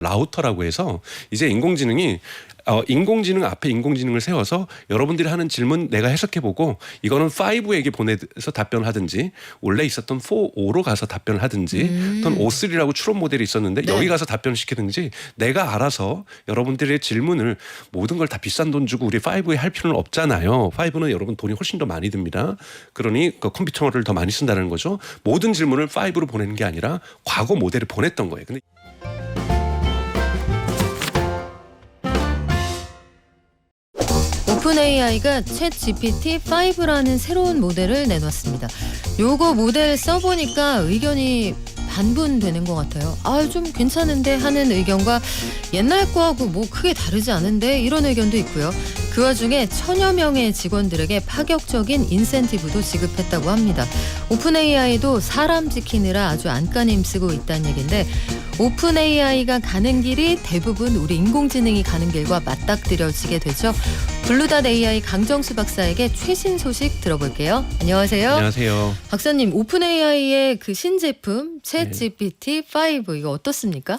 라우터라고 해서 이제 인공지능 앞에 인공지능을 세워서 여러분들이 하는 질문 내가 해석해보고 이거는 5에게 보내서 답변을 하든지 원래 있었던 4.5로 가서 답변을 하든지 또는 5.3라고 추론 모델이 있었는데 네. 여기 가서 답변을 시키든지 내가 알아서 여러분들의 질문을 모든 걸 다 비싼 돈 주고 우리 5에 할 필요는 없잖아요. 5는 여러분 돈이 훨씬 더 많이 듭니다. 그러니 그 컴퓨터를 더 많이 쓴다는 거죠. 모든 질문을 5로 보내는 게 아니라 과거 모델을 보냈던 거예요. 근데 오픈 AI가 챗 GPT-5라는 새로운 모델을 내놨습니다. 요거 모델 써보니까 의견이 반분되는 것 같아요. 좀 괜찮은데 하는 의견과 옛날 거하고 뭐 크게 다르지 않은데 이런 의견도 있고요. 그 와중에 1000여 명의 직원들에게 파격적인 인센티브도 지급했다고 합니다. 오픈 AI도 사람 지키느라 아주 안간힘 쓰고 있다는 얘기인데 오픈 AI가 가는 길이 대부분 우리 인공지능이 가는 길과 맞닥뜨려지게 되죠. 블루닷 AI 강정수 박사에게 최신 소식 들어볼게요. 안녕하세요. 안녕하세요. 박사님, 오픈 AI의 그 신제품 챗 GPT-5 이거 어떻습니까?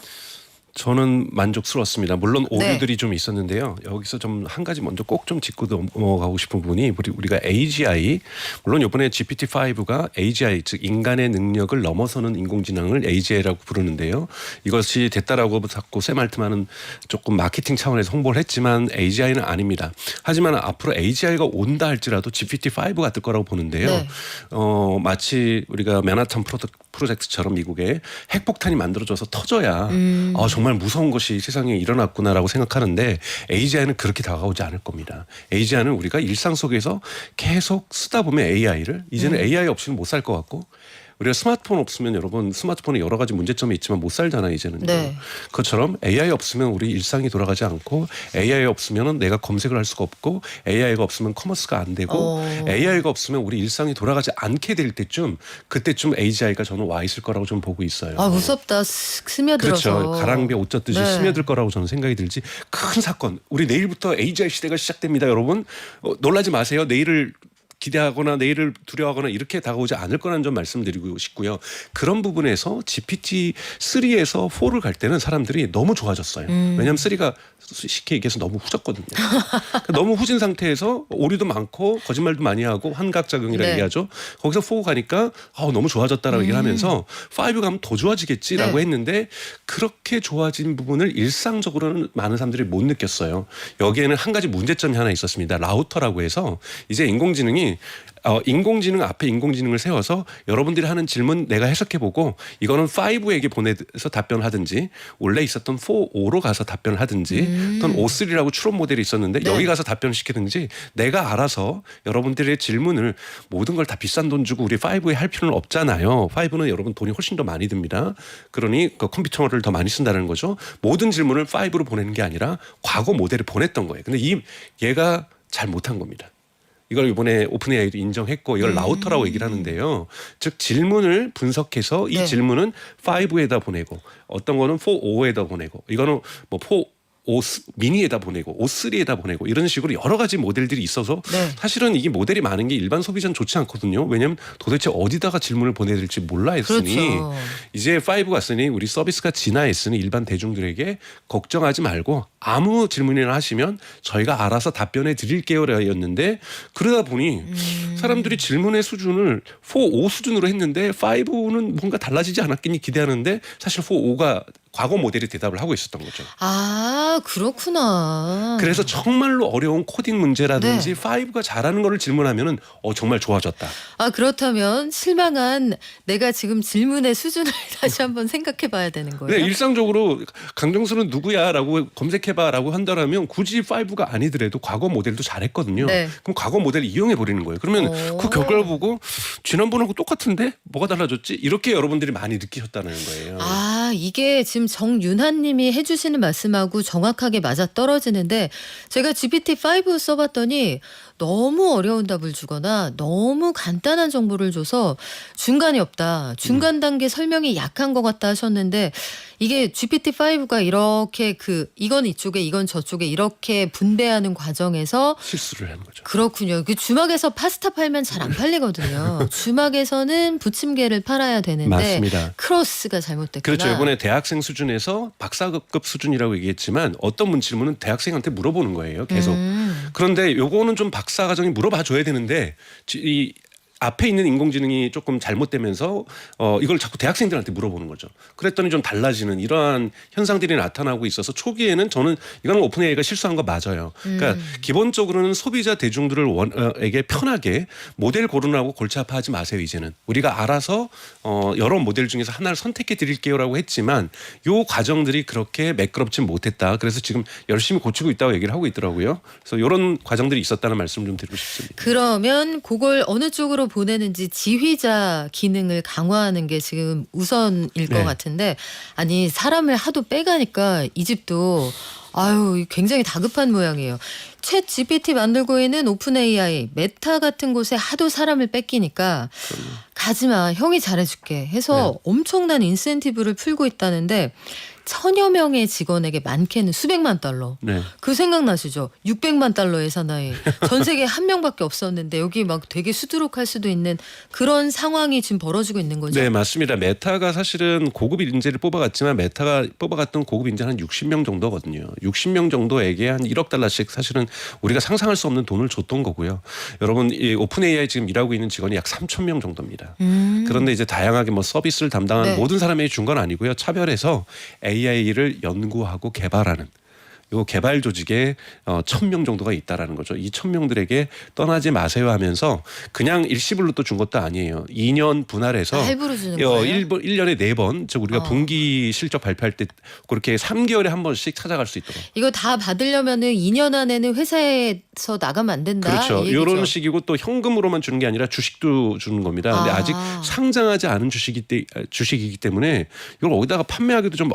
저는 만족스러웠습니다. 물론 오류들이 좀 있었는데요. 여기서 좀 한 가지 먼저 꼭 좀 짚고 넘어가고 싶은 부분이 우리가 AGI, 물론 이번에 GPT-5가 AGI 즉 인간의 능력을 넘어서는 인공지능을 AGI라고 부르는데요. 이것이 됐다라고 자꾸 샘 알트만은 조금 마케팅 차원에서 홍보를 했지만 AGI는 아닙니다. 하지만 앞으로 AGI가 온다 할지라도 GPT-5가 뜰 거라고 보는데요. 네. 마치 우리가 맨하탄 프로젝트처럼 미국에 핵폭탄이 만들어져서 터져야 정말 무서운 것이 세상에 일어났구나라고 생각하는데 AGI는 그렇게 다가오지 않을 겁니다. AGI는 우리가 일상 속에서 계속 쓰다 보면 AI를 이제는 AI 없이는 못 살 것 같고 우리가 스마트폰 없으면 여러분 스마트폰에 여러 가지 문제점이 있지만 못 살잖아요 이제는. 네. 그것처럼 AI 없으면 우리 일상이 돌아가지 않고 AI 없으면 내가 검색을 할 수가 없고 AI가 없으면 커머스가 안 되고 AI가 없으면 우리 일상이 돌아가지 않게 될 때쯤 그때쯤 AGI가 저는 와 있을 거라고 좀 보고 있어요. 무섭다. 스며들어서. 그렇죠. 가랑비에 옷 젖듯이 네. 스며들 거라고 저는 생각이 들지. 큰 사건. 우리 내일부터 AGI 시대가 시작됩니다. 여러분. 놀라지 마세요. 내일을 기대하거나 내일을 두려워하거나 이렇게 다가오지 않을 거라는 점 말씀드리고 싶고요. 그런 부분에서 GPT-3에서 4를 갈 때는 사람들이 너무 좋아졌어요. 왜냐하면 3가 쉽게 얘기해서 너무 후졌거든요. 너무 후진 상태에서 오류도 많고 거짓말도 많이 하고 환각작용이라 네. 얘기하죠. 거기서 4 가니까 너무 좋아졌다라고 얘기를 하면서 5 가면 더 좋아지겠지라고 네. 했는데 그렇게 좋아진 부분을 일상적으로는 많은 사람들이 못 느꼈어요. 여기에는 한 가지 문제점이 하나 있었습니다. 라우터라고 해서 이제 인공지능 앞에 인공지능을 세워서 여러분들이 하는 질문 내가 해석해보고 이거는 5에게 보내서 답변을 하든지 원래 있었던 4.5로 가서 답변을 하든지 또는 5.3라고 추론 모델이 있었는데 네. 여기 가서 답변을 시키든지 내가 알아서 여러분들의 질문을 모든 걸 다 비싼 돈 주고 우리 5에 할 필요는 없잖아요. 5는 여러분 돈이 훨씬 더 많이 듭니다. 그러니 그 컴퓨터를 더 많이 쓴다는 거죠. 모든 질문을 5로 보내는 게 아니라 과거 모델을 보냈던 거예요. 근데 얘가 잘 못한 겁니다. 이걸 이번에 오픈 AI도 인정했고 이걸 라우터라고 얘기를 하는데요. 즉 질문을 분석해서 이 네. 질문은 5에다 보내고 어떤 거는 4.5에다 보내고 이거는 뭐 5 미니에다 보내고 5.3에다 보내고 이런 식으로 여러 가지 모델들이 있어서 네. 사실은 이게 모델이 많은 게 일반 소비자는 좋지 않거든요. 왜냐하면 도대체 어디다가 질문을 보내야 될지 몰라 했으니 그렇죠. 이제 5가 왔으니 우리 서비스가 진화했으니 일반 대중들에게 걱정하지 말고 아무 질문이나 하시면 저희가 알아서 답변해 드릴게요였는데 그러다 보니 사람들이 질문의 수준을 4.5 수준으로 했는데 5는 뭔가 달라지지 않았겠니 기대하는데 사실 4.5가 과거 모델이 대답을 하고 있었던 거죠. 그렇구나. 그래서 정말로 어려운 코딩 문제라든지 네. 5가 잘하는 거를 질문하면은 정말 좋아졌다. 그렇다면 실망한 내가 지금 질문의 수준을 다시 한번 생각해 봐야 되는 거예요. 네, 일상적으로 강정수는 누구야라고 검색해봐라고 한다라면 굳이 5가 아니더라도 과거 모델도 잘했거든요. 네. 그럼 과거 모델을 이용해 버리는 거예요. 그러면 그 결과를 보고 지난번하고 똑같은데 뭐가 달라졌지? 이렇게 여러분들이 많이 느끼셨다는 거예요. 이게 지금 정윤하님이 해주시는 말씀하고 정확하게 맞아 떨어지는데 제가 GPT-5 써봤더니 너무 어려운 답을 주거나 너무 간단한 정보를 줘서 중간이 없다. 중간 단계 설명이 약한 것 같다 하셨는데 이게 GPT-5가 이렇게 이건 이쪽에 이건 저쪽에 이렇게 분배하는 과정에서 실수를 하는 거죠. 그렇군요. 그 주막에서 파스타 팔면 잘 안 팔리거든요. 주막에서는 부침개를 팔아야 되는데 맞습니다. 크로스가 잘못됐구나. 그렇죠. 이번에 대학생 수준에서 박사급 수준이라고 얘기했지만 어떤 질문은 대학생한테 물어보는 거예요. 계속. 그런데 요거는 좀 박사 과정이 물어봐 줘야 되는데 이 앞에 있는 인공지능이 조금 잘못되면서 이걸 자꾸 대학생들한테 물어보는 거죠. 그랬더니 좀 달라지는 이러한 현상들이 나타나고 있어서 초기에는 저는 이거는 오픈AI가 실수한 거 맞아요. 그러니까 기본적으로는 소비자 대중들에게 편하게 모델 고르라고 골치 아파하지 마세요. 이제는 우리가 알아서 여러 모델 중에서 하나를 선택해 드릴게요라고 했지만 요 과정들이 그렇게 매끄럽지 못했다. 그래서 지금 열심히 고치고 있다고 얘기를 하고 있더라고요. 그래서 이런 과정들이 있었다는 말씀 좀 드리고 싶습니다. 그러면 그걸 어느 쪽으로 보내는지 지휘자 기능을 강화하는 게 지금 우선일 것 네. 같은데 아니 사람을 하도 빼가니까 이 집도 아유 굉장히 다급한 모양이에요. 챗 GPT 만들고 있는 오픈 AI 메타 같은 곳에 하도 사람을 뺏기니까 가지마 형이 잘해줄게 해서 엄청난 인센티브를 풀고 있다는데 1000여 명의 직원에게 많게는 수백만 달러. 네. 그 생각나시죠? 600만 달러의 사나이. 전 세계에 한 명밖에 없었는데 여기 막 되게 수두룩할 수도 있는 그런 상황이 지금 벌어지고 있는 거죠. 네, 맞습니다. 메타가 사실은 고급 인재를 뽑아갔지만 메타가 뽑아갔던 고급 인재는 한 60명 정도거든요. 60명 정도에게 한 1억 달러씩 사실은 우리가 상상할 수 없는 돈을 줬던 거고요. 여러분 이 오픈 AI 지금 일하고 있는 직원이 약 3,000명 정도입니다. 그런데 이제 다양하게 뭐 서비스를 담당한 네. 모든 사람에게 준 건 아니고요. 차별해서 AI를 연구하고 개발하는 요 개발 조직에 1,000명 정도가 있다라는 거죠. 이 1,000명들에게 떠나지 마세요 하면서 그냥 일시불로 또 준 것도 아니에요. 2년 분할해서 할부로 주는 거예요? 1년에 4번, 즉 우리가 분기 실적 발표할 때 그렇게 3개월에 한 번씩 찾아갈 수 있도록. 이거 다 받으려면은 2년 안에는 회사에서 나가면 안 된다. 그렇죠. 이 얘기죠. 이런 식이고 또 현금으로만 주는 게 아니라 주식도 주는 겁니다. 근데 아직 상장하지 않은 주식이기 때문에 이걸 어디다가 판매하기도 좀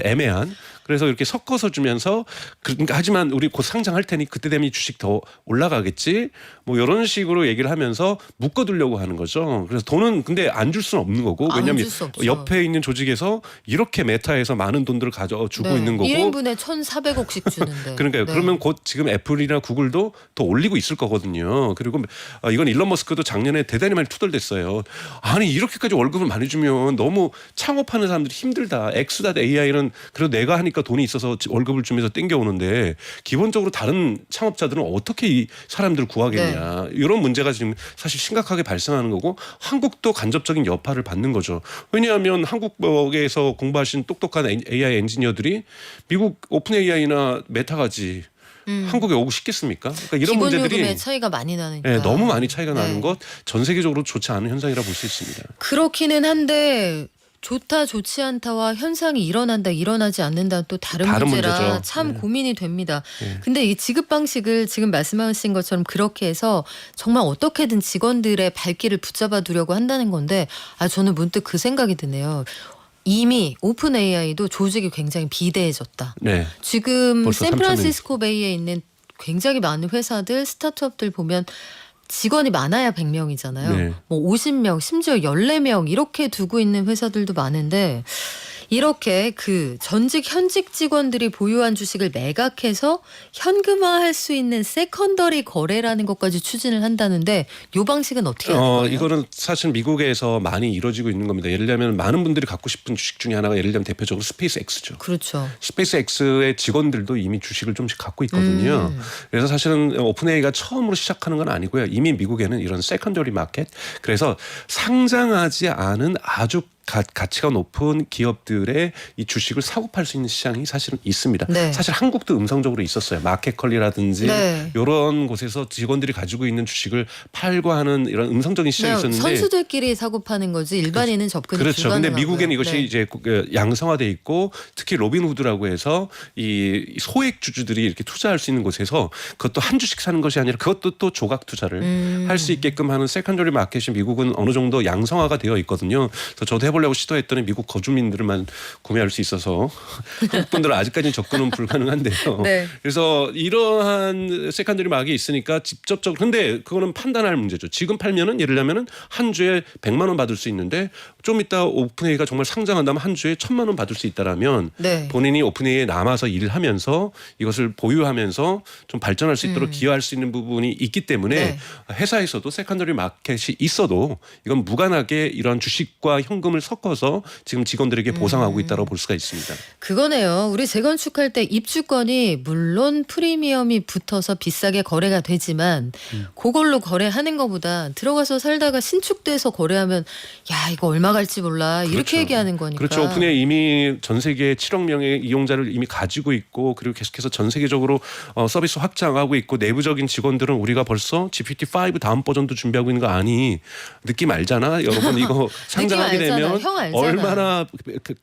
애매한. 그래서 이렇게 섞어서 주면서 그러니까 하지만 우리 곧 상장할 테니 그때 되면 주식 더 올라가겠지. 뭐 이런 식으로 얘기를 하면서 묶어두려고 하는 거죠. 그래서 돈은 근데 안 줄 수는 없는 거고 왜냐하면 줄 수 없죠. 옆에 있는 조직에서 이렇게 메타에서 많은 돈들을 가져주고 있는 거고. 1인분에 1,400억씩 주는데. 그러니까요. 네. 그러면 곧 지금 애플이나 구글도 더 올리고 있을 거거든요. 그리고 이건 일론 머스크도 작년에 대단히 많이 투덜댔어요. 아니 이렇게까지 월급을 많이 주면 너무 창업하는 사람들이 힘들다. X.AI는 그래도 내가 하니까 돈이 있어서 월급을 주면서 땡겨오는데 기본적으로 다른 창업자들은 어떻게 이 사람들을 구하겠냐. 이런 문제가 지금 사실 심각하게 발생하는 거고 한국도 간접적인 여파를 받는 거죠. 왜냐하면 한국에서 공부하신 똑똑한 AI 엔지니어들이 미국 오픈 AI나 메타가지 한국에 오고 싶겠습니까? 그러니까 이런 기본 문제들이 요금의 차이가 많이 나니까. 네, 너무 많이 차이가 네. 나는 것 전 세계적으로 좋지 않은 현상이라 볼 수 있습니다. 그렇기는 한데 좋다 좋지 않다와 현상이 일어난다 일어나지 않는다 또 다른 문제라 문제죠. 참 네. 고민이 됩니다. 네. 근데 이 지급 방식을 지금 말씀하신 것처럼 그렇게 해서 정말 어떻게든 직원들의 발길을 붙잡아 두려고 한다는 건데 저는 문득 그 생각이 드네요. 이미 오픈 AI도 조직이 굉장히 비대해졌다. 네. 지금 벌써 샌프란시스코 베이에 있는 굉장히 많은 회사들 스타트업들 보면 직원이 많아야 100명이잖아요. 네. 뭐 50명, 심지어 14명 이렇게 두고 있는 회사들도 많은데 이렇게 그 전직 현직 직원들이 보유한 주식을 매각해서 현금화할 수 있는 세컨더리 거래라는 것까지 추진을 한다는데 이 방식은 어떻게 하는 거예요? 이거는 사실 미국에서 많이 이루어지고 있는 겁니다. 예를 들면 많은 분들이 갖고 싶은 주식 중에 하나가 예를 들면 대표적으로 스페이스X죠. 그렇죠. 스페이스X의 직원들도 이미 주식을 좀씩 갖고 있거든요. 그래서 사실은 오픈AI가 처음으로 시작하는 건 아니고요. 이미 미국에는 이런 세컨더리 마켓, 그래서 상장하지 않은 아주 가치가 높은 기업들의 이 주식을 사고 팔 수 있는 시장이 사실은 있습니다. 네. 사실 한국도 음성적으로 있었어요. 마켓컬리라든지 네. 이런 곳에서 직원들이 가지고 있는 주식을 팔고 하는 이런 음성적인 시장이 그냥 있었는데 선수들끼리 사고 파는 거지 일반인은 접근이 그렇죠. 불가능하고요. 근데 미국에는 이것이 네. 이제 양성화돼 있고 특히 로빈후드라고 해서 이 소액 주주들이 이렇게 투자할 수 있는 곳에서 그것도 한 주식 사는 것이 아니라 그것도 또 조각 투자를 할 수 있게끔 하는 세컨더리 마켓이 미국은 어느 정도 양성화가 되어 있거든요. 그래서 저도 해보려고 시도했더니 미국 거주민들만 구매할 수 있어서 한국 분들은 아직까지는 접근은 불가능한데요. 네. 그래서 이러한 세컨더리 마켓이 있으니까 직접적으로 근데 그거는 판단할 문제죠. 지금 팔면은 예를 들면은 한 주에 100만 원 받을 수 있는데 좀 이따 오픈AI가 정말 상장한다면 한 주에 1,000만 원 받을 수 있다라면 네. 본인이 오픈AI에 남아서 일을 하면서 이것을 보유하면서 좀 발전할 수 있도록 기여할 수 있는 부분이 있기 때문에 네. 회사에서도 세컨더리 마켓이 있어도 이건 무관하게 이런 주식과 현금을 섞어서 지금 직원들에게 보상하고 있다고 볼 수가 있습니다. 그거네요. 우리 재건축할 때 입주권이 물론 프리미엄이 붙어서 비싸게 거래가 되지만 그걸로 거래하는 것보다 들어가서 살다가 신축돼서 거래하면 야 이거 얼마 갈지 몰라 이렇게 그렇죠. 얘기하는 거니까. 그렇죠. 오픈AI 이미 전 세계 7억 명의 이용자를 이미 가지고 있고 그리고 계속해서 전 세계적으로 서비스 확장하고 있고 내부적인 직원들은 우리가 벌써 GPT-5 다음 버전도 준비하고 있는 거 아니 느낌 알잖아. 여러분 이거 상장하게 알잖아. 되면 형 알잖아. 얼마나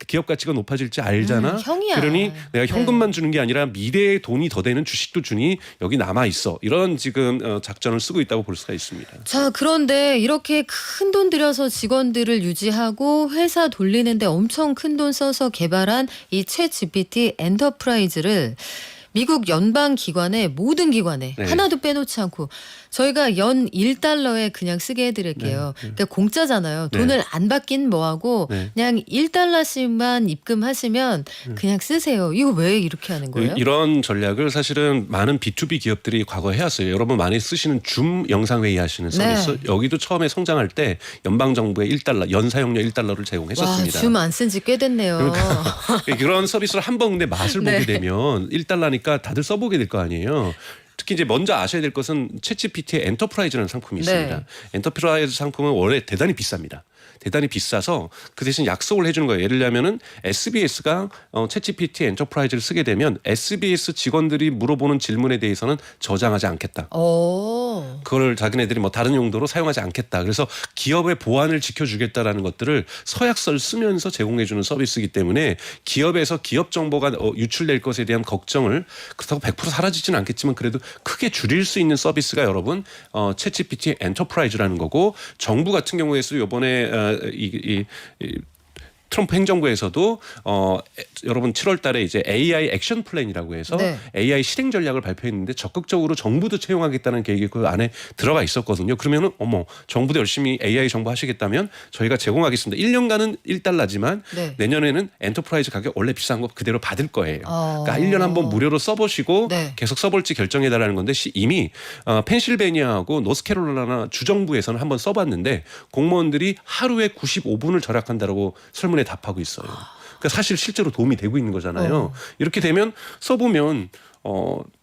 기업 가치가 높아질지 알잖아. 형이야. 그러니 내가 현금만 네. 주는 게 아니라 미래의 돈이 더 되는 주식도 주니 여기 남아 있어. 이런 지금 작전을 쓰고 있다고 볼 수가 있습니다. 자, 그런데 이렇게 큰 돈 들여서 직원들을 유지하고 회사 돌리는데 엄청 큰 돈 써서 개발한 이 챗 GPT 엔터프라이즈를 미국 연방 기관의 모든 기관에 네. 하나도 빼놓지 않고 저희가 연 1달러에 그냥 쓰게 해드릴게요. 그러니까 공짜잖아요. 네. 돈을 안 받긴 뭐하고 네. 그냥 1달러씩만 입금하시면 그냥 쓰세요. 이거 왜 이렇게 하는 거예요? 이런 전략을 사실은 많은 B2B 기업들이 과거에 해왔어요. 여러분 많이 쓰시는 줌 영상회의 하시는 서비스. 네. 여기도 처음에 성장할 때 연방정부의 1달러, 연사용료 1달러를 와, 제공했었습니다. 줌 안 쓴 지 꽤 됐네요. 그런 서비스를 한 번 근데 맛을 네. 보게 되면 1달러니까 다들 써보게 될 거 아니에요. 특히 이제 먼저 아셔야 될 것은 챗GPT의 엔터프라이즈라는 상품이 있습니다. 네. 엔터프라이즈 상품은 원래 대단히 비쌉니다. 대단히 비싸서 그 대신 약속을 해주는 거예요. 예를 들면은 SBS가 챗GPT 엔터프라이즈를 쓰게 되면 SBS 직원들이 물어보는 질문에 대해서는 저장하지 않겠다. 오. 그걸 자기네들이 뭐 다른 용도로 사용하지 않겠다. 그래서 기업의 보안을 지켜주겠다라는 것들을 서약서를 쓰면서 제공해주는 서비스이기 때문에 기업에서 기업 정보가 유출될 것에 대한 걱정을 그렇다고 100% 사라지지는 않겠지만 그래도 크게 줄일 수 있는 서비스가 여러분 챗GPT 엔터프라이즈라는 거고 정부 같은 경우에서 이번에 트럼프 행정부에서도 여러분 7월 달에 이제 AI 액션 플랜이라고 해서 네. AI 실행 전략을 발표했는데 적극적으로 정부도 채용하겠다는 계획이 그 안에 들어가 있었거든요. 그러면은 어머 정부도 열심히 AI 정보 하시겠다면 저희가 제공하겠습니다. 1년간은 1달러지만 네. 내년에는 엔터프라이즈 가격 원래 비싼 거 그대로 받을 거예요. 그러니까 1년 한번 무료로 써보시고 네. 계속 써볼지 결정해달라는 건데 이미 펜실베니아하고 노스캐롤라이나 주정부에서는 한번 써봤는데 공무원들이 하루에 95분을 절약한다라고 설문에 답하고 있어요. 그러니까 사실 실제로 도움이 되고 있는 거잖아요. 이렇게 되면 써보면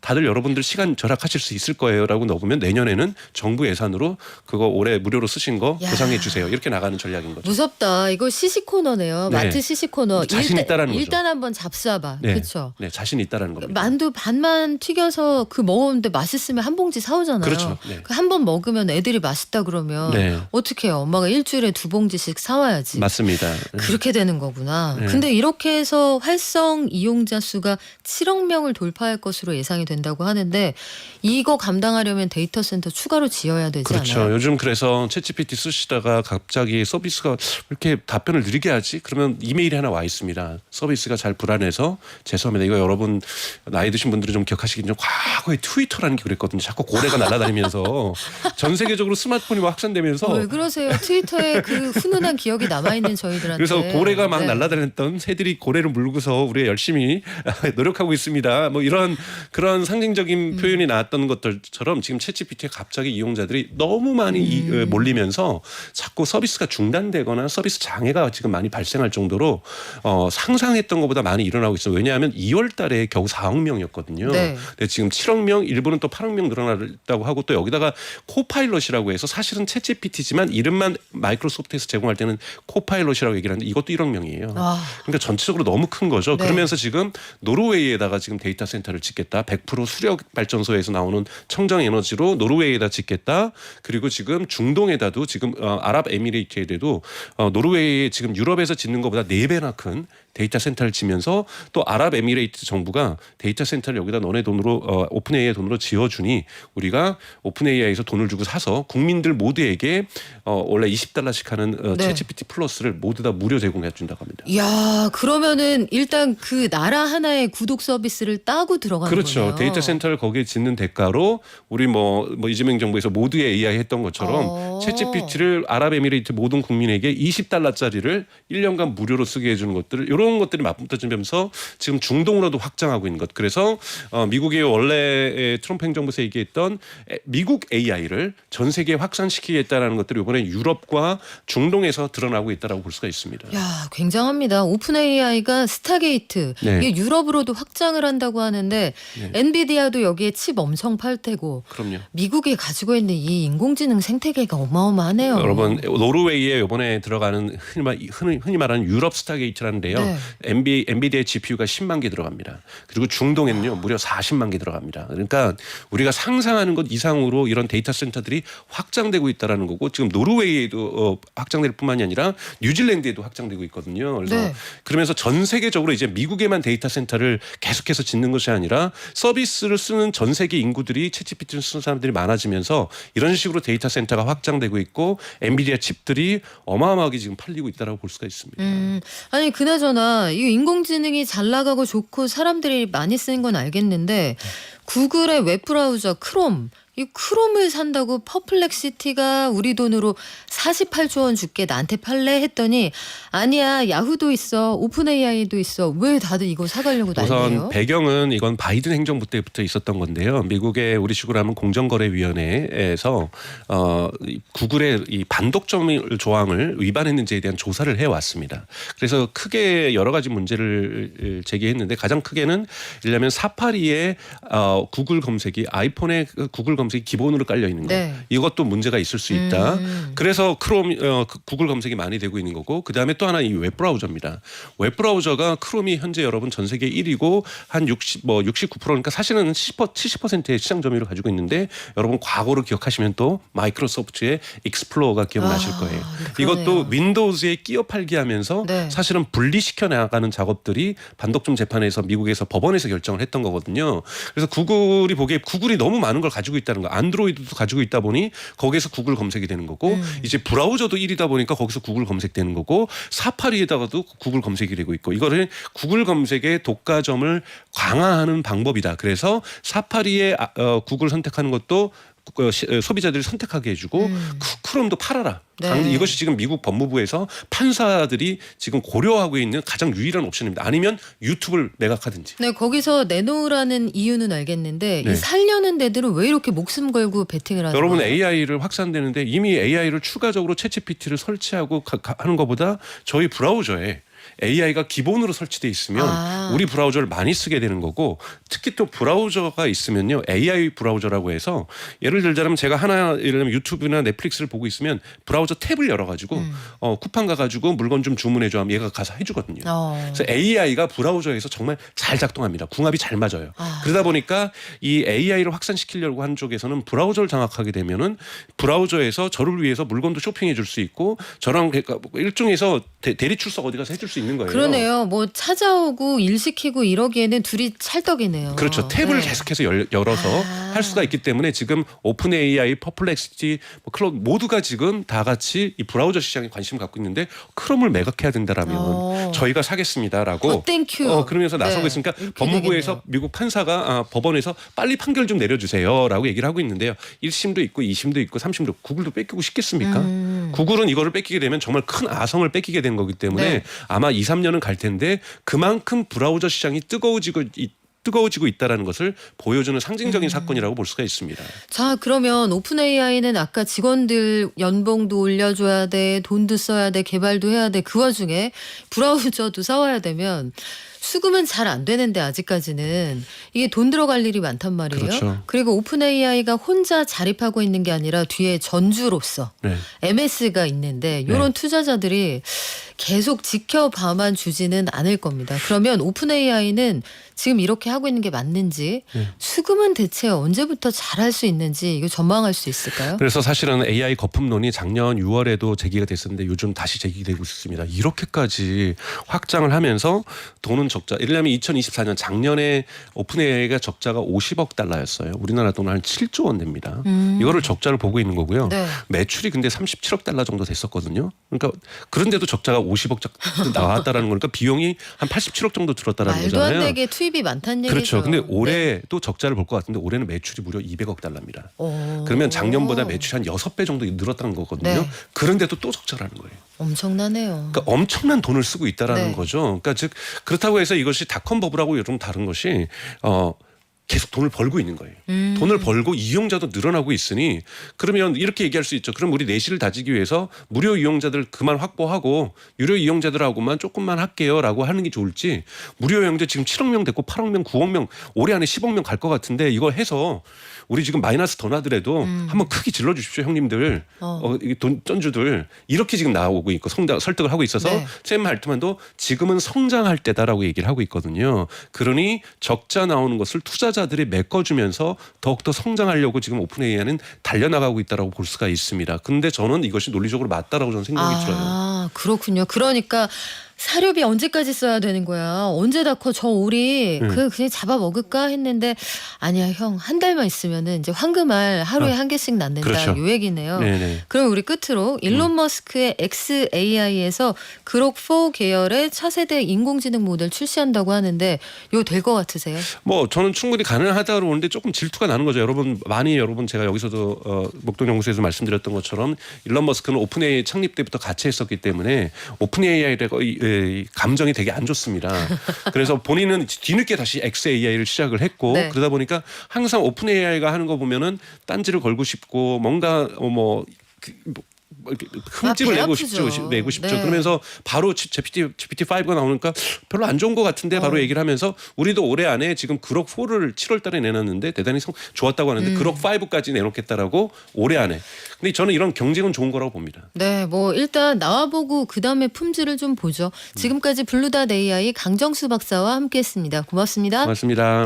다들 여러분들 시간 절약하실 수 있을 거예요라고 넣으면 내년에는 정부 예산으로 그거 올해 무료로 쓰신 거 야. 보상해 주세요. 이렇게 나가는 전략인 거죠. 무섭다. 이거 시시 코너네요. 네. 마트 시시 코너. 자신 있다라는 거죠. 일단 한번 잡숴봐. 네. 그렇죠. 네, 자신 있다라는 겁니다. 만두 반만 튀겨서 그 먹었는데 맛있으면 한 봉지 사오잖아요. 그렇죠. 네. 한 번 먹으면 애들이 맛있다 그러면 네. 어떻게 해요? 엄마가 일주일에 2봉지씩 사와야지. 맞습니다. 그렇게 되는 거구나. 네. 근데 이렇게 해서 활성 이용자 수가 7억 명을 돌파할 것으로 예상이 된다고 하는데 이거 감당하려면 데이터 센터 추가로 지어야 되지 그렇죠. 않아요? 요즘 그래서 챗GPT 쓰시다가 갑자기 서비스가 왜 이렇게 답변을 느리게 하지? 그러면 이메일이 하나 와 있습니다. 서비스가 잘 불안해서 죄송합니다. 이거 여러분 나이 드신 분들이 좀 기억하시긴 좀 과거에 트위터라는 게 그랬거든요. 자꾸 고래가 날아다니면서 전 세계적으로 스마트폰이 막 확산되면서 왜 그러세요? 트위터에 그 훈훈한 기억이 남아있는 저희들한테. 그래서 고래가 막 네. 날아다녔던 새들이 고래를 물고서 우리가 열심히 노력하고 있습니다. 뭐 이런 그런 상징적인 표현이 나왔던 것들처럼 지금 챗GPT에 갑자기 이용자들이 너무 많이 몰리면서 자꾸 서비스가 중단되거나 서비스 장애가 지금 많이 발생할 정도로 상상했던 것보다 많이 일어나고 있어요. 왜냐하면 2월 달에 겨우 4억 명이었거든요. 네. 근데 지금 7억 명, 일부는 또 8억 명 늘어났다고 하고 또 여기다가 코파일럿이라고 해서 사실은 챗GPT지만 이름만 마이크로소프트에서 제공할 때는 코파일럿이라고 얘기를 하는데 이것도 1억 명이에요. 그러니까 전체적으로 너무 큰 거죠. 네. 그러면서 지금 노르웨이에다가 지금 데이터 센터를 짓겠다. 100% 수력 발전소에서 나오는 청정 에너지로 노르웨이에다 짓겠다. 그리고 지금 중동에다도 지금 아랍에미레이트에도 노르웨이에 지금 유럽에서 짓는 것보다 4배나 큰 데이터 센터를 지면서 또 아랍에미레이트 정부가 데이터 센터를 여기다 너네 돈으로 오픈 AI의 돈으로 지어주니 우리가 오픈 AI에서 돈을 주고 사서 국민들 모두에게 원래 $20씩 하는 네. 챗GPT 플러스를 모두 다 무료 제공해 준다고 합니다. 이야, 그러면은 일단 그 나라 하나의 구독 서비스를 따고 들어가는 그렇죠. 거네요. 데이터 센터를 거기에 짓는 대가로 우리 뭐 이재명 정부에서 모두의 AI 했던 것처럼 챗GPT를 아랍에미레이트 모든 국민에게 $20짜리를 1년간 무료로 쓰게 해주는 것들을 이런 것들이 맞붙어지면서 지금 중동으로도 확장하고 있는 것. 그래서 미국의 원래 트럼프 행정부에서 얘기했던 미국 AI를 전 세계에 확산시키겠다라는 것들이 이번에 유럽과 중동에서 드러나고 있다라고 볼 수가 있습니다. 야, 굉장합니다. 오픈 AI가 스타게이트 네. 이게 유럽으로도 확장을 한다고 하는데 엔비디아도 여기에 칩 엄청 팔 테고 그럼요. 미국이 가지고 있는 이 인공지능 생태계가 어마어마하네요. 여러분 노르웨이에 이번에 들어가는 흔히 말하는 유럽 스타게이트라는데요. 네. 엔비디아의 GPU가 10만 개 들어갑니다. 그리고 중동에는요 무려 40만 개 들어갑니다. 그러니까 우리가 상상하는 것 이상으로 이런 데이터 센터들이 확장되고 있다라는 거고 지금 노르웨이에도 확장될 뿐만이 아니라 뉴질랜드에도 확장되고 있거든요. 그래서 네. 그러면서 전 세계적으로 이제 미국에만 데이터 센터를 계속해서 짓는 것이 아니라 서비스를 쓰는 전 세계 인구들이 챗GPT를 쓰는 사람들이 많아지면서 이런 식으로 데이터 센터가 확장되고 있고 엔비디아 칩들이 어마어마하게 지금 팔리고 있다라고 볼 수가 있습니다. 아니 그나저나 이 인공지능이 잘 나가고 좋고 사람들이 많이 쓰는 건 알겠는데 구글의 웹브라우저 크롬 이 크롬을 산다고 퍼플렉시티가 우리 돈으로 48조 원 줄게 나한테 팔래 했더니 아니야 야후도 있어 오픈 AI도 있어 왜 다들 이거 사가려고 난리예요? 우선 배경은 이건 바이든 행정부 때부터 있었던 건데요. 미국의 우리 식으로 하면 공정거래위원회에서 구글의 이 반독점 조항을 위반했는지에 대한 조사를 해왔습니다. 그래서 크게 여러 가지 문제를 제기했는데 가장 크게는 예를 들면 사파리의 구글 검색이 아이폰의 구글 검색이 기본으로 깔려 있는 것. 네. 이것도 문제가 있을 수 있다. 그래서 크롬 구글 검색이 많이 되고 있는 거고 그다음에 또 하나 이 웹브라우저입니다. 웹브라우저가 크롬이 현재 여러분 전 세계 1위고 한 69%니까 사실은 70%의 시장 점유율을 가지고 있는데 여러분 과거를 기억하시면 또 마이크로소프트의 익스플로러가 기억나실 거예요. 그러네요. 이것도 윈도우즈에 끼어 팔기 하면서 네. 사실은 분리시켜 나가는 작업들이 반독점 재판에서 미국에서 법원에서 결정을 했던 거거든요. 그래서 구글이 보기에 구글이 너무 많은 걸 가지고 있다는 거. 안드로이드도 가지고 있다 보니 거기에서 구글 검색이 되는 거고 이제 브라우저도 1이다 보니까 거기서 구글 검색되는 거고 사파리에다가도 구글 검색이 되고 있고 이거를 구글 검색의 독과점을 강화하는 방법이다. 그래서 사파리에 구글 선택하는 것도 소비자들이 선택하게 해주고 크롬도 팔아라. 네. 이것이 지금 미국 법무부에서 판사들이 지금 고려하고 있는 가장 유일한 옵션입니다. 아니면 유튜브를 매각하든지. 네, 거기서 내놓으라는 이유는 알겠는데 네. 이 살려는 데들은 왜 이렇게 목숨 걸고 베팅을 하는 여러분 거예요? AI를 확산되는데 이미 AI를 추가적으로 챗GPT를 설치하고 하는 것보다 저희 브라우저에 AI가 기본으로 설치돼 있으면 우리 브라우저를 많이 쓰게 되는 거고 특히 또 브라우저가 있으면요 AI 브라우저라고 해서 예를 들자면 제가 예를 들면 유튜브나 넷플릭스를 보고 있으면 브라우저 탭을 열어가지고 쿠팡 가가지고 물건 좀 주문해줘 하면 얘가 가서 해주거든요. 그래서 AI가 브라우저에서 정말 잘 작동합니다. 궁합이 잘 맞아요. 그러다 보니까 이 AI를 확산시키려고 하는 쪽에서는 브라우저를 장악하게 되면은 브라우저에서 저를 위해서 물건도 쇼핑해 줄 수 있고 저랑 일종에서 대리 출석 어디 가서 해줄 수 있는 거예요. 그러네요. 뭐 찾아오고 일 시키고 이러기에는 둘이 찰떡이네요. 그렇죠. 탭을 네. 계속해서 열어서 할 수가 있기 때문에 지금 오픈 AI, 퍼플렉시티, 클로드 모두가 지금 다 같이 이 브라우저 시장에 관심을 갖고 있는데 크롬을 매각해야 된다라면 저희가 사겠습니다라고. 땡큐. 그러면서 나서고 네. 있으니까 이렇게 법무부에서 되겠네요. 미국 판사가 법원에서 빨리 판결 좀 내려주세요라고 얘기를 하고 있는데요. 1심도 있고 2심도 있고 3심도 있고 구글도 뺏기고 싶겠습니까? 구글은 이거를 뺏기게 되면 정말 큰 아성을 뺏기게 되는 거기 때문에 네. 아마 2, 3년은 갈 텐데 그만큼 브라우저 시장이 뜨거워지고 있다는 것을 보여주는 상징적인 사건이라고 볼 수가 있습니다. 자, 그러면 오픈 AI는 아까 직원들 연봉도 올려줘야 돼, 돈도 써야 돼, 개발도 해야 돼. 그 와중에 브라우저도 사와야 되면 수금은 잘 안 되는데 아직까지는 이게 돈 들어갈 일이 많단 말이에요. 그렇죠. 그리고 오픈 AI가 혼자 자립하고 있는 게 아니라 뒤에 전주로서 네. MS가 있는데 이런 네. 투자자들이 계속 지켜봐만 주지는 않을 겁니다. 그러면 오픈 AI는 지금 이렇게 하고 있는 게 맞는지 네. 수금은 대체 언제부터 잘할 수 있는지 이거 전망할 수 있을까요? 그래서 사실은 AI 거품론이 작년 6월에도 제기가 됐었는데 요즘 다시 제기되고 있습니다. 이렇게까지 확장을 하면서 돈은 적자. 예를 들면 2024년 작년에 오픈 AI가 적자가 50억 달러였어요. 우리나라 돈 한 7조 원 됩니다. 이거를 적자를 보고 있는 거고요. 네. 매출이 근데 37억 달러 정도 됐었거든요. 그러니까 그런데도 적자가 50억 나왔다라는 거니까 비용이 한 87억 정도 들었다라는 말도 거잖아요. 안 되게 투입이 많다는 얘기죠. 그렇죠. 근데 네. 올해 또 적자를 볼 것 같은데 올해는 매출이 무려 200억 달러입니다. 오. 그러면 작년보다 매출이 한 6배 정도 늘었다는 거거든요. 네. 그런데도 또 적자라는 거예요. 엄청나네요. 그러니까 엄청난 돈을 쓰고 있다라는 네. 거죠. 그러니까 즉 그렇다고 해서 이것이 닷컴 버블하고 좀 다른 것이 계속 돈을 벌고 있는 거예요. 돈을 벌고 이용자도 늘어나고 있으니 그러면 이렇게 얘기할 수 있죠. 그럼 우리 내실을 다지기 위해서 무료 이용자들 그만 확보하고 유료 이용자들하고만 조금만 할게요라고 하는 게 좋을지 무료 이용자 지금 7억 명 됐고 8억 명, 9억 명 올해 안에 10억 명 갈 것 같은데 이거 해서 우리 지금 마이너스 더 나더라도 한번 크게 질러 주십시오, 형님들. 이게 돈 쩐주들 이렇게 지금 나오고 있고 설득을 하고 있어서 네. 샘 말트만도 지금은 성장할 때다라고 얘기를 하고 있거든요. 그러니 적자 나오는 것을 투자자들이 메꿔주면서 더욱더 성장하려고 지금 오픈 AI는 달려나가고 있다라고 볼 수가 있습니다. 근데 저는 이것이 논리적으로 맞다라고 저는 생각이 들어요. 아, 그렇군요. 그러니까 사료비 언제까지 써야 되는 거야? 언제 다 커? 저 오리 그냥 잡아먹을까 했는데 아니야 형 한 달만 있으면은 이제 황금알 하루에 한 개씩 낳는다 그렇죠. 요 얘기네요. 네네. 그럼 우리 끝으로 일론 머스크의 XAI에서 그록 4 계열의 차세대 인공지능 모델 출시한다고 하는데 이거 될 것 같으세요? 뭐 저는 충분히 가능하다고 보는데 조금 질투가 나는 거죠. 여러분 제가 여기서도 목동연구소에서 말씀드렸던 것처럼 일론 머스크는 오픈 AI 창립 때부터 같이 했었기 때문에 오픈 AI라고 감정이 되게 안 좋습니다. 그래서 본인은 뒤늦게 다시 XAI를 시작을 했고 네. 그러다 보니까 항상 오픈 AI가 하는 거 보면은 딴지를 걸고 싶고 뭔가 이렇게 흠집을 배 내고 아프죠. 싶죠. 네. 그러면서 바로 GPT-5가 나오니까 별로 안 좋은 것 같은데 바로 얘기를 하면서 우리도 올해 안에 지금 그록 4를 7월 달에 내놨는데 대단히 좋았다고 하는데 그록 5까지 내놓겠다라고 올해 안에. 근데 저는 이런 경쟁은 좋은 거라고 봅니다. 네, 뭐 일단 나와보고 그 다음에 품질을 좀 보죠. 지금까지 블루닷 AI 강정수 박사와 함께했습니다. 고맙습니다. 고맙습니다.